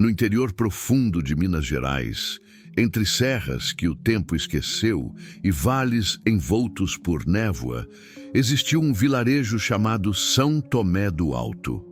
No interior profundo de Minas Gerais, entre serras que o tempo esqueceu e vales envoltos por névoa, existiu um vilarejo chamado São Tomé do Alto.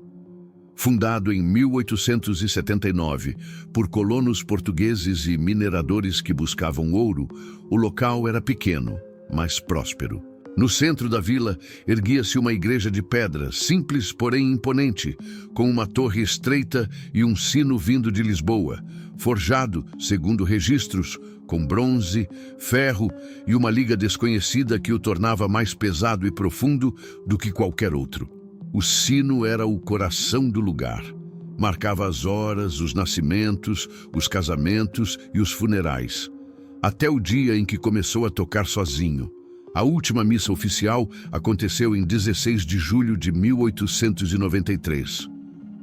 Fundado em 1879 por colonos portugueses e mineradores que buscavam ouro, o local era pequeno, mas próspero. No centro da vila, erguia-se uma igreja de pedra, simples porém imponente, com uma torre estreita e um sino vindo de Lisboa, forjado, segundo registros, com bronze, ferro e uma liga desconhecida que o tornava mais pesado e profundo do que qualquer outro. O sino era o coração do lugar. Marcava as horas, os nascimentos, os casamentos e os funerais, até o dia em que começou a tocar sozinho. A última missa oficial aconteceu em 16 de julho de 1893.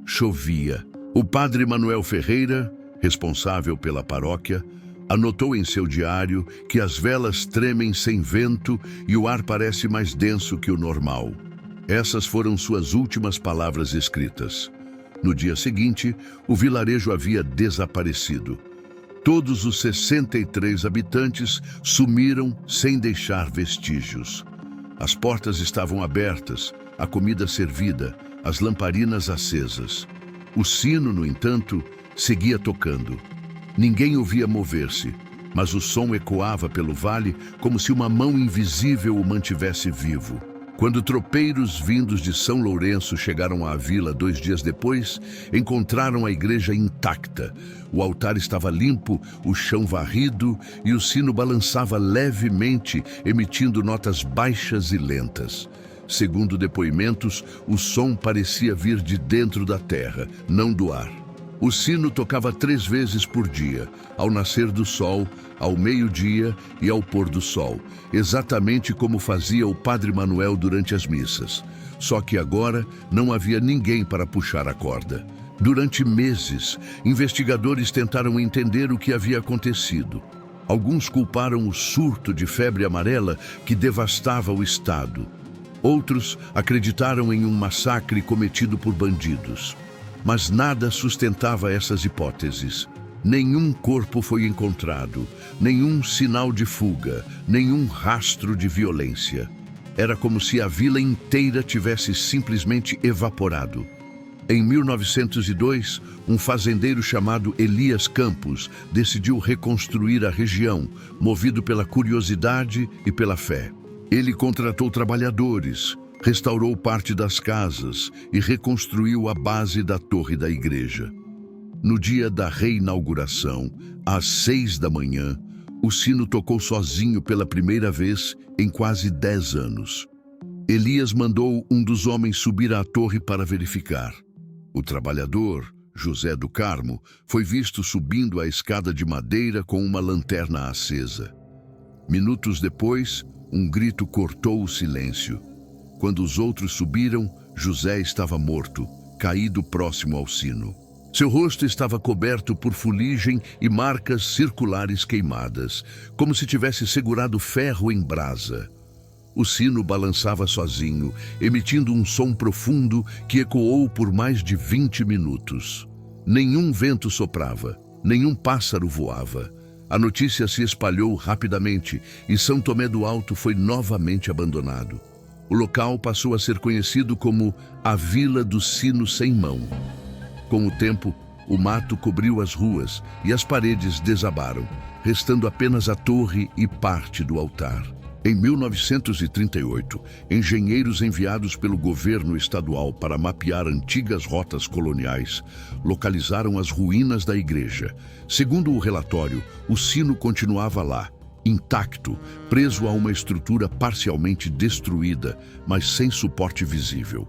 Chovia. O padre Manuel Ferreira, responsável pela paróquia, anotou em seu diário que as velas tremem sem vento e o ar parece mais denso que o normal. Essas foram suas últimas palavras escritas. No dia seguinte, o vilarejo havia desaparecido. Todos os 63 habitantes sumiram sem deixar vestígios. As portas estavam abertas, a comida servida, as lamparinas acesas. O sino, no entanto, seguia tocando. Ninguém ouvia mover-se, mas o som ecoava pelo vale como se uma mão invisível o mantivesse vivo. Quando tropeiros vindos de São Lourenço chegaram à vila 2 dias depois, encontraram a igreja intacta. O altar estava limpo, o chão varrido e o sino balançava levemente, emitindo notas baixas e lentas. Segundo depoimentos, o som parecia vir de dentro da terra, não do ar. O sino tocava 3 vezes por dia, ao nascer do sol, ao meio-dia e ao pôr do sol, exatamente como fazia o padre Manuel durante as missas. Só que agora não havia ninguém para puxar a corda. Durante meses, investigadores tentaram entender o que havia acontecido. Alguns culparam o surto de febre amarela que devastava o estado. Outros acreditaram em um massacre cometido por bandidos. Mas nada sustentava essas hipóteses. Nenhum corpo foi encontrado, nenhum sinal de fuga, nenhum rastro de violência. Era como se a vila inteira tivesse simplesmente evaporado. Em 1902, um fazendeiro chamado Elias Campos decidiu reconstruir a região, movido pela curiosidade e pela fé. Ele contratou trabalhadores, restaurou parte das casas e reconstruiu a base da torre da igreja. No dia da reinauguração, às 6 da manhã, o sino tocou sozinho pela primeira vez em quase 10 anos. Elias mandou um dos homens subir à torre para verificar. O trabalhador, José do Carmo, foi visto subindo a escada de madeira com uma lanterna acesa. Minutos depois, um grito cortou o silêncio. Quando os outros subiram, José estava morto, caído próximo ao sino. Seu rosto estava coberto por fuligem e marcas circulares queimadas, como se tivesse segurado ferro em brasa. O sino balançava sozinho, emitindo um som profundo que ecoou por mais de 20 minutos. Nenhum vento soprava, nenhum pássaro voava. A notícia se espalhou rapidamente e São Tomé do Alto foi novamente abandonado. O local passou a ser conhecido como a Vila do Sino Sem Mão. Com o tempo, o mato cobriu as ruas e as paredes desabaram, restando apenas a torre e parte do altar. Em 1938, engenheiros enviados pelo governo estadual para mapear antigas rotas coloniais localizaram as ruínas da igreja. Segundo o relatório, o sino continuava lá, intacto, preso a uma estrutura parcialmente destruída, mas sem suporte visível.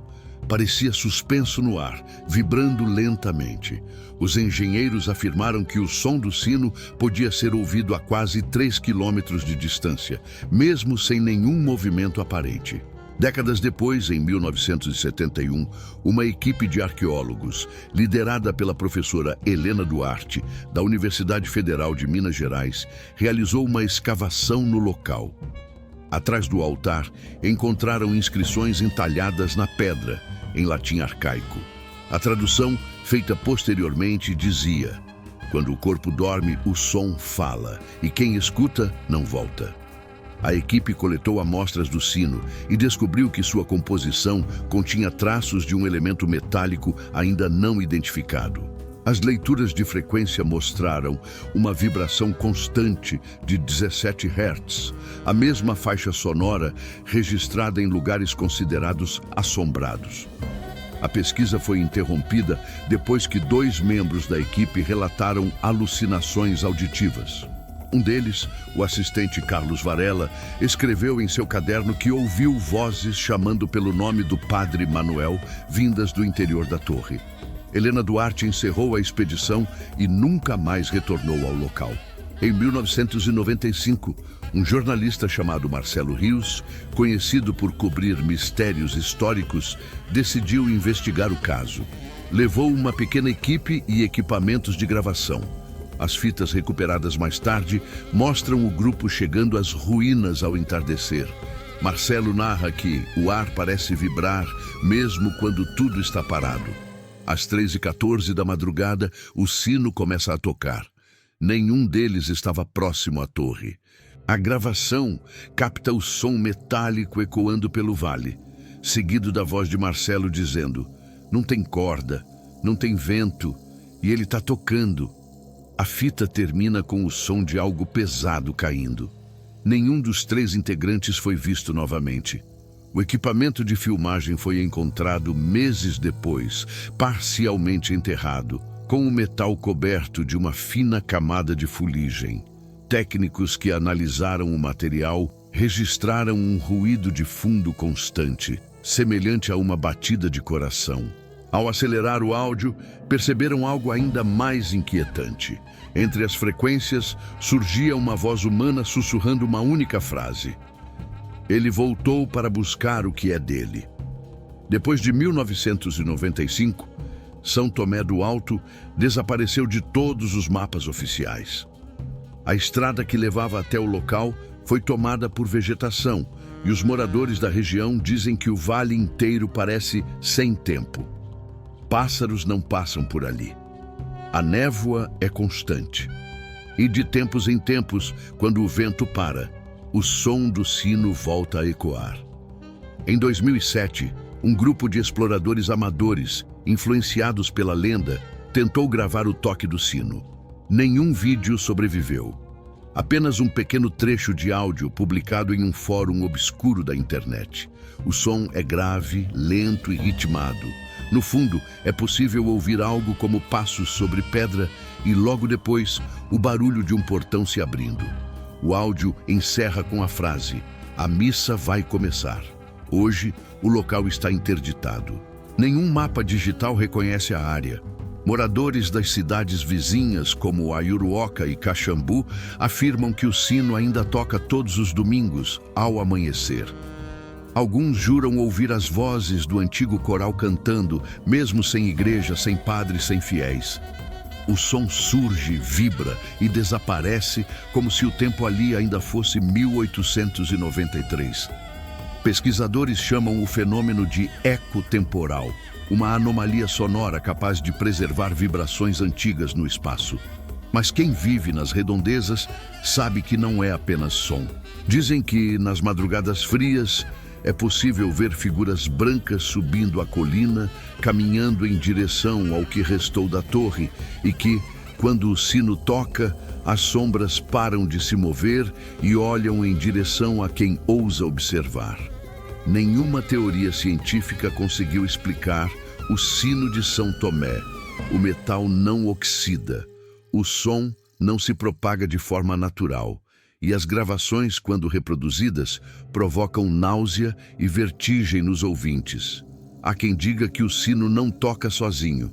Parecia suspenso no ar, vibrando lentamente. Os engenheiros afirmaram que o som do sino podia ser ouvido a quase 3 quilômetros de distância, mesmo sem nenhum movimento aparente. Décadas depois, em 1971, uma equipe de arqueólogos, liderada pela professora Helena Duarte, da Universidade Federal de Minas Gerais, realizou uma escavação no local. Atrás do altar, encontraram inscrições entalhadas na pedra, em latim arcaico. A tradução feita posteriormente, dizia: quando o corpo dorme, o som fala, e quem escuta não volta. A equipe coletou amostras do sino e descobriu que sua composição continha traços de um elemento metálico ainda não identificado. As leituras de frequência mostraram uma vibração constante de 17 Hz, a mesma faixa sonora registrada em lugares considerados assombrados. A pesquisa foi interrompida depois que 2 membros da equipe relataram alucinações auditivas. Um deles, o assistente Carlos Varela, escreveu em seu caderno que ouviu vozes chamando pelo nome do padre Manuel, vindas do interior da torre. Helena Duarte encerrou a expedição e nunca mais retornou ao local. Em 1995, um jornalista chamado Marcelo Rios, conhecido por cobrir mistérios históricos, decidiu investigar o caso. Levou uma pequena equipe e equipamentos de gravação. As fitas recuperadas mais tarde mostram o grupo chegando às ruínas ao entardecer. Marcelo narra que o ar parece vibrar mesmo quando tudo está parado. Às 3h14 da madrugada, o sino começa a tocar. Nenhum deles estava próximo à torre. A gravação capta o som metálico ecoando pelo vale, seguido da voz de Marcelo dizendo: não tem corda, não tem vento, e ele está tocando. A fita termina com o som de algo pesado caindo. Nenhum dos 3 integrantes foi visto novamente. O equipamento de filmagem foi encontrado meses depois, parcialmente enterrado, com o metal coberto de uma fina camada de fuligem. Técnicos que analisaram o material registraram um ruído de fundo constante, semelhante a uma batida de coração. Ao acelerar o áudio, perceberam algo ainda mais inquietante. Entre as frequências, surgia uma voz humana sussurrando uma única frase: ele voltou para buscar o que é dele. Depois de 1995, São Tomé do Alto desapareceu de todos os mapas oficiais. A estrada que levava até o local foi tomada por vegetação, e os moradores da região dizem que o vale inteiro parece sem tempo. Pássaros não passam por ali. A névoa é constante. E de tempos em tempos, quando o vento para, o som do sino volta a ecoar. Em 2007, um grupo de exploradores amadores, influenciados pela lenda, tentou gravar o toque do sino. Nenhum vídeo sobreviveu. Apenas um pequeno trecho de áudio publicado em um fórum obscuro da internet. O som é grave, lento e ritmado. No fundo, é possível ouvir algo como passos sobre pedra e logo depois, o barulho de um portão se abrindo. O áudio encerra com a frase: a missa vai começar. Hoje, o local está interditado. Nenhum mapa digital reconhece a área. Moradores das cidades vizinhas, como Ayuruoca e Caxambu, afirmam que o sino ainda toca todos os domingos, ao amanhecer. Alguns juram ouvir as vozes do antigo coral cantando, mesmo sem igreja, sem padres, sem fiéis. O som surge, vibra e desaparece como se o tempo ali ainda fosse 1893. Pesquisadores chamam o fenômeno de eco temporal, uma anomalia sonora capaz de preservar vibrações antigas no espaço. Mas quem vive nas redondezas sabe que não é apenas som. Dizem que, nas madrugadas frias, é possível ver figuras brancas subindo a colina, caminhando em direção ao que restou da torre e que, quando o sino toca, as sombras param de se mover e olham em direção a quem ousa observar. Nenhuma teoria científica conseguiu explicar o sino de São Tomé. O metal não oxida, o som não se propaga de forma natural. E as gravações, quando reproduzidas, provocam náusea e vertigem nos ouvintes. Há quem diga que o sino não toca sozinho.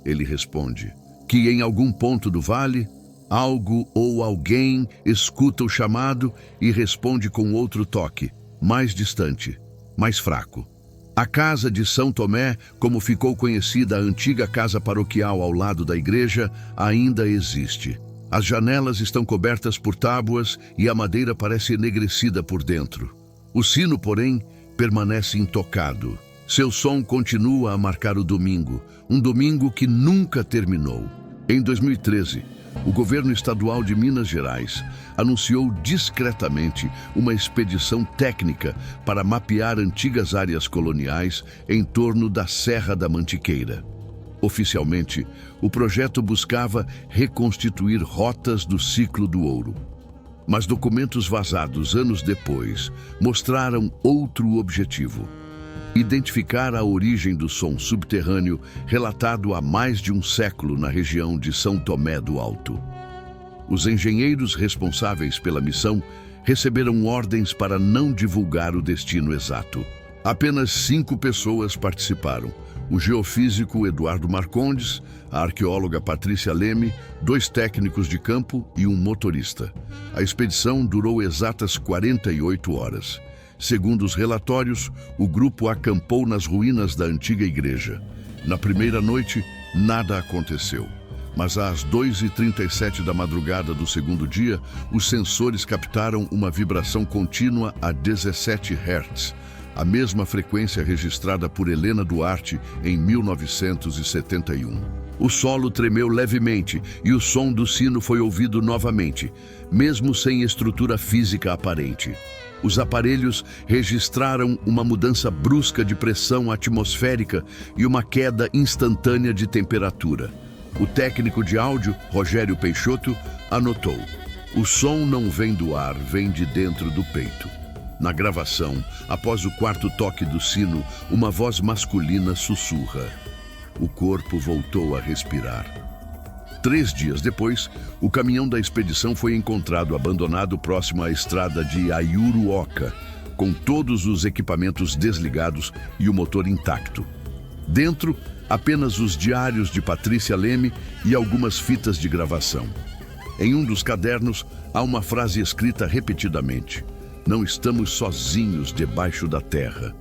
Ele responde que em algum ponto do vale, algo ou alguém escuta o chamado e responde com outro toque, mais distante, mais fraco. A casa de São Tomé, como ficou conhecida a antiga casa paroquial ao lado da igreja, ainda existe. As janelas estão cobertas por tábuas e a madeira parece enegrecida por dentro. O sino, porém, permanece intocado. Seu som continua a marcar o domingo, um domingo que nunca terminou. Em 2013, o governo estadual de Minas Gerais anunciou discretamente uma expedição técnica para mapear antigas áreas coloniais em torno da Serra da Mantiqueira. Oficialmente, o projeto buscava reconstituir rotas do ciclo do ouro. Mas documentos vazados anos depois mostraram outro objetivo: identificar a origem do som subterrâneo relatado há mais de um século na região de São Tomé do Alto. Os engenheiros responsáveis pela missão receberam ordens para não divulgar o destino exato. Apenas 5 pessoas participaram: o geofísico Eduardo Marcondes, a arqueóloga Patrícia Leme, 2 técnicos de campo e um motorista. A expedição durou exatas 48 horas. Segundo os relatórios, o grupo acampou nas ruínas da antiga igreja. Na primeira noite, nada aconteceu. Mas às 2h37 da madrugada do segundo dia, os sensores captaram uma vibração contínua a 17 Hz, a mesma frequência registrada por Helena Duarte em 1971. O solo tremeu levemente e o som do sino foi ouvido novamente, mesmo sem estrutura física aparente. Os aparelhos registraram uma mudança brusca de pressão atmosférica e uma queda instantânea de temperatura. O técnico de áudio, Rogério Peixoto, anotou: "O som não vem do ar, vem de dentro do peito." Na gravação, após o 4º toque do sino, uma voz masculina sussurra: "O corpo voltou a respirar." 3 dias depois, o caminhão da expedição foi encontrado abandonado próximo à estrada de Ayuruoca, com todos os equipamentos desligados e o motor intacto. Dentro, apenas os diários de Patrícia Leme e algumas fitas de gravação. Em um dos cadernos, há uma frase escrita repetidamente: "Não estamos sozinhos debaixo da terra."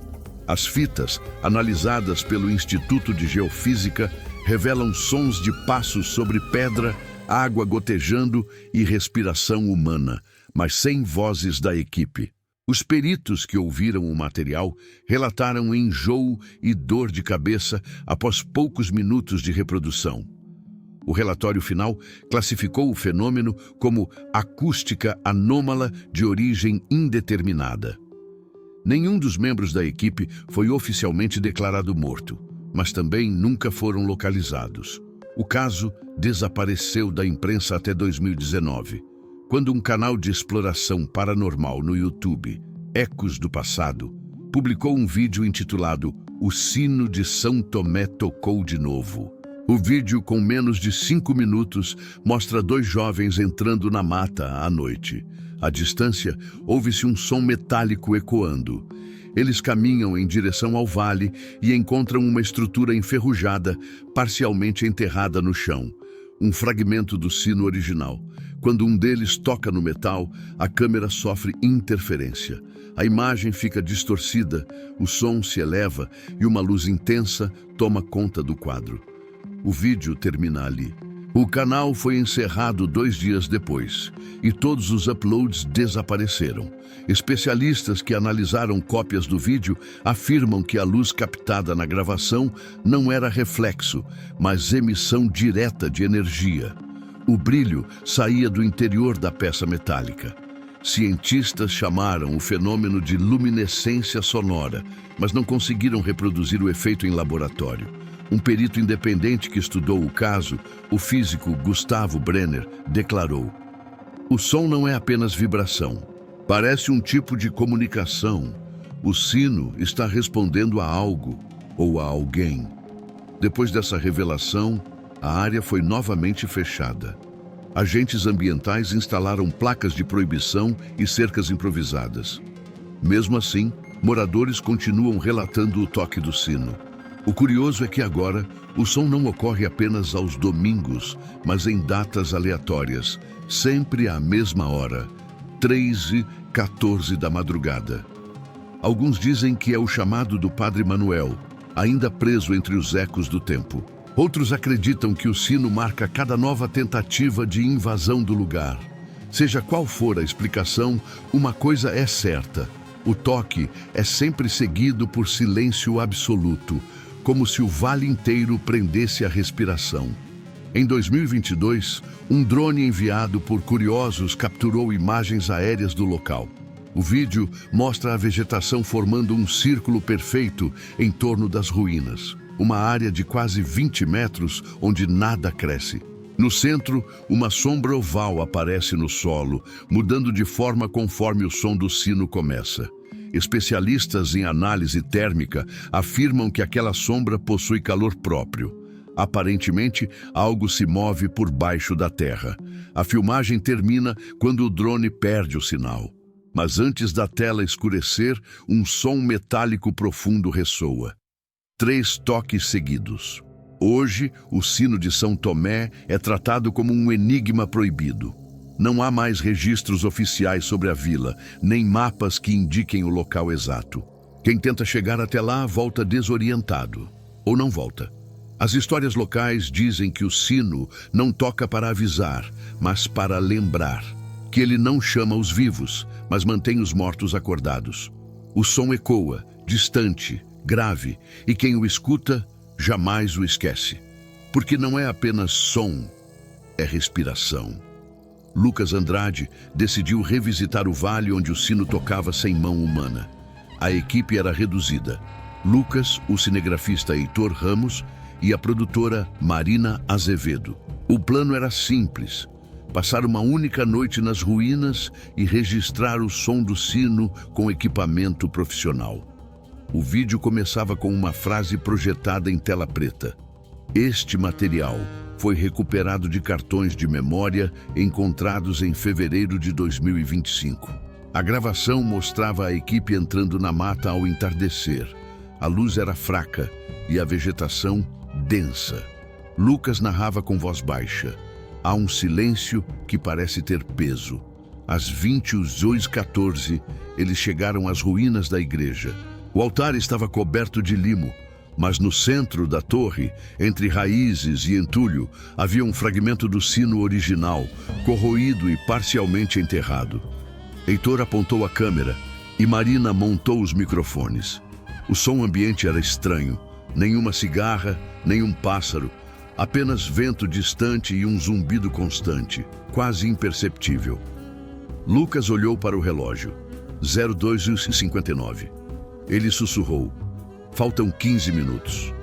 As fitas, analisadas pelo Instituto de Geofísica, revelam sons de passos sobre pedra, água gotejando e respiração humana, mas sem vozes da equipe. Os peritos que ouviram o material relataram enjoo e dor de cabeça após poucos minutos de reprodução. O relatório final classificou o fenômeno como acústica anômala de origem indeterminada. Nenhum dos membros da equipe foi oficialmente declarado morto, mas também nunca foram localizados. O caso desapareceu da imprensa até 2019, quando um canal de exploração paranormal no YouTube, Ecos do Passado, publicou um vídeo intitulado "O Sino de São Tomé Tocou de Novo." O vídeo, com menos de 5 minutos, mostra 2 jovens entrando na mata à noite. À distância, ouve-se um som metálico ecoando. Eles caminham em direção ao vale e encontram uma estrutura enferrujada, parcialmente enterrada no chão. Um fragmento do sino original. Quando um deles toca no metal, a câmera sofre interferência. A imagem fica distorcida, o som se eleva e uma luz intensa toma conta do quadro. O vídeo termina ali. O canal foi encerrado 2 dias depois e todos os uploads desapareceram. Especialistas que analisaram cópias do vídeo afirmam que a luz captada na gravação não era reflexo, mas emissão direta de energia. O brilho saía do interior da peça metálica. Cientistas chamaram o fenômeno de luminescência sonora, mas não conseguiram reproduzir o efeito em laboratório. Um perito independente que estudou o caso, o físico Gustavo Brenner, declarou: "O som não é apenas vibração. Parece um tipo de comunicação. O sino está respondendo a algo ou a alguém." Depois dessa revelação, a área foi novamente fechada. Agentes ambientais instalaram placas de proibição e cercas improvisadas. Mesmo assim, moradores continuam relatando o toque do sino. O curioso é que agora, o som não ocorre apenas aos domingos, mas em datas aleatórias, sempre à mesma hora, 3h14 da madrugada. Alguns dizem que é o chamado do Padre Manuel, ainda preso entre os ecos do tempo. Outros acreditam que o sino marca cada nova tentativa de invasão do lugar. Seja qual for a explicação, uma coisa é certa: O toque é sempre seguido por silêncio absoluto, como se o vale inteiro prendesse a respiração. Em 2022, um drone enviado por curiosos capturou imagens aéreas do local. O vídeo mostra a vegetação formando um círculo perfeito em torno das ruínas. Uma área de quase 20 metros onde nada cresce. No centro, uma sombra oval aparece no solo, mudando de forma conforme o som do sino começa. Especialistas em análise térmica afirmam que aquela sombra possui calor próprio. Aparentemente, algo se move por baixo da terra. A filmagem termina quando o drone perde o sinal. Mas antes da tela escurecer, um som metálico profundo ressoa. 3 toques seguidos. Hoje, o sino de São Tomé é tratado como um enigma proibido. Não há mais registros oficiais sobre a vila, nem mapas que indiquem o local exato. Quem tenta chegar até lá volta desorientado. Ou não volta. As histórias locais dizem que o sino não toca para avisar, mas para lembrar. Que ele não chama os vivos, mas mantém os mortos acordados. O som ecoa, distante, grave, e quem o escuta jamais o esquece. Porque não é apenas som, é respiração. Lucas Andrade decidiu revisitar o vale onde o sino tocava sem mão humana. A equipe era reduzida. Lucas, o cinegrafista Heitor Ramos e a produtora Marina Azevedo. O plano era simples: passar uma única noite nas ruínas e registrar o som do sino com equipamento profissional. O vídeo começava com uma frase projetada em tela preta. Este material foi recuperado de cartões de memória encontrados em fevereiro de 2025. A gravação mostrava a equipe entrando na mata ao entardecer. A luz era fraca e a vegetação densa. Lucas narrava com voz baixa. Há um silêncio que parece ter peso. Às 22h14, eles chegaram às ruínas da igreja. O altar estava coberto de limo, mas no centro da torre, entre raízes e entulho, havia um fragmento do sino original, corroído e parcialmente enterrado. Heitor apontou a câmera e Marina montou os microfones. O som ambiente era estranho. Nenhuma cigarra, nenhum pássaro. Apenas vento distante e um zumbido constante, quase imperceptível. Lucas olhou para o relógio. 02h59. Ele sussurrou. Faltam 15 minutos.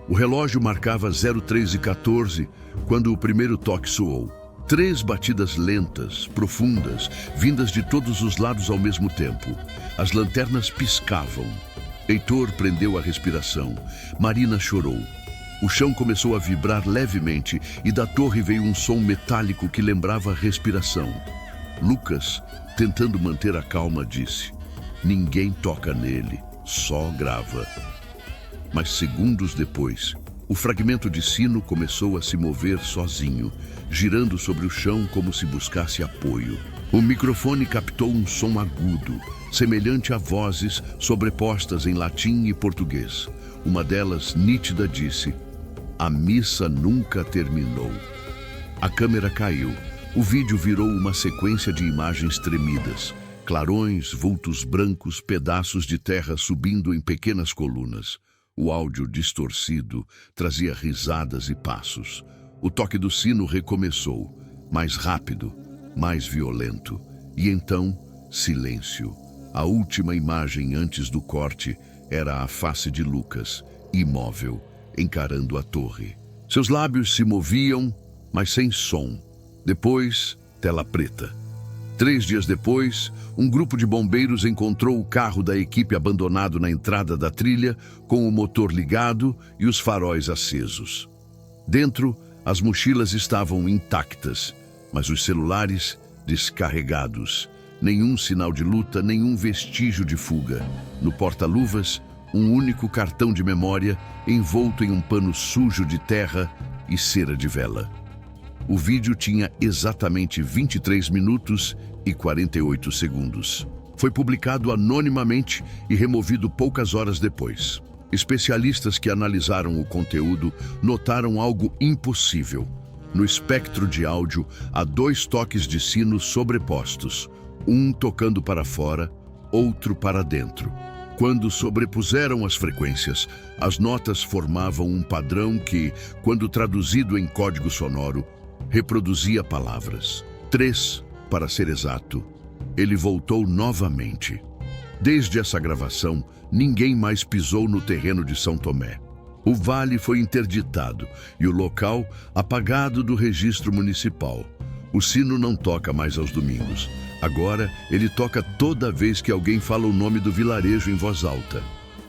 O relógio marcava 03h14 quando o primeiro toque soou. 3 batidas lentas, profundas, vindas de todos os lados ao mesmo tempo. As lanternas piscavam. Heitor prendeu a respiração. Marina chorou. O chão começou a vibrar levemente e da torre veio um som metálico que lembrava respiração. Lucas, tentando manter a calma, disse: "Ninguém toca nele, só grava." Mas segundos depois, o fragmento de sino começou a se mover sozinho, girando sobre o chão como se buscasse apoio. O microfone captou um som agudo, semelhante a vozes sobrepostas em latim e português. Uma delas, nítida, disse: "A missa nunca terminou." A câmera caiu. O vídeo virou uma sequência de imagens tremidas. Clarões, vultos brancos, pedaços de terra subindo em pequenas colunas. O áudio distorcido trazia risadas e passos. O toque do sino recomeçou, mais rápido, mais violento. E então, silêncio. A última imagem antes do corte era a face de Lucas, imóvel, encarando a torre. Seus lábios se moviam, mas sem som. Depois, tela preta. 3 dias depois, um grupo de bombeiros encontrou o carro da equipe abandonado na entrada da trilha, com o motor ligado e os faróis acesos. Dentro, as mochilas estavam intactas, mas os celulares descarregados. Nenhum sinal de luta, nenhum vestígio de fuga. No porta-luvas, um único cartão de memória envolto em um pano sujo de terra e cera de vela. O vídeo tinha exatamente 23 minutos e 48 segundos. Foi publicado anonimamente e removido poucas horas depois. Especialistas que analisaram o conteúdo notaram algo impossível. No espectro de áudio, há 2 toques de sino sobrepostos, um tocando para fora, outro para dentro. Quando sobrepuseram as frequências, as notas formavam um padrão que, quando traduzido em código sonoro, reproduzia palavras. 3, para ser exato. Ele voltou novamente. Desde essa gravação, ninguém mais pisou no terreno de São Tomé. O vale foi interditado e o local apagado do registro municipal. O sino não toca mais aos domingos. Agora, ele toca toda vez que alguém fala o nome do vilarejo em voz alta.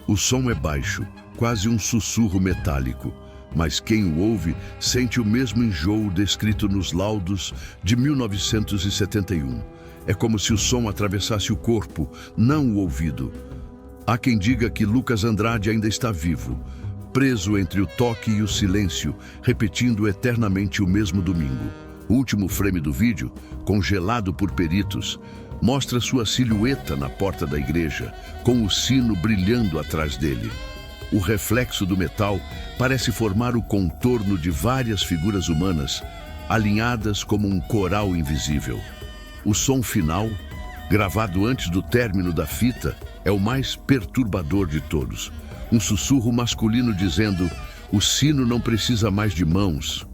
O som é baixo, quase um sussurro metálico, mas quem o ouve sente o mesmo enjoo descrito nos laudos de 1971. É como se o som atravessasse o corpo, não o ouvido. Há quem diga que Lucas Andrade ainda está vivo, preso entre o toque e o silêncio, repetindo eternamente o mesmo domingo. O último frame do vídeo, congelado por peritos, mostra sua silhueta na porta da igreja, com o sino brilhando atrás dele. O reflexo do metal parece formar o contorno de várias figuras humanas, alinhadas como um coral invisível. O som final, gravado antes do término da fita, é o mais perturbador de todos. Um sussurro masculino dizendo: "O sino não precisa mais de mãos."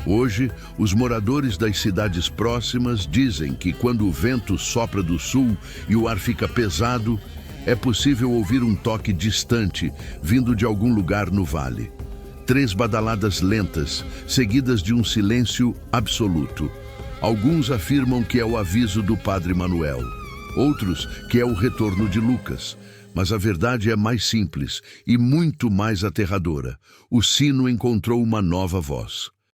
Hoje, os moradores das cidades próximas dizem que quando o vento sopra do sul e o ar fica pesado, é possível ouvir um toque distante vindo de algum lugar no vale. 3 badaladas lentas, seguidas de um silêncio absoluto. Alguns afirmam que é o aviso do Padre Manuel, outros que é o retorno de Lucas. Mas a verdade é mais simples e muito mais aterradora. O sino encontrou uma nova voz.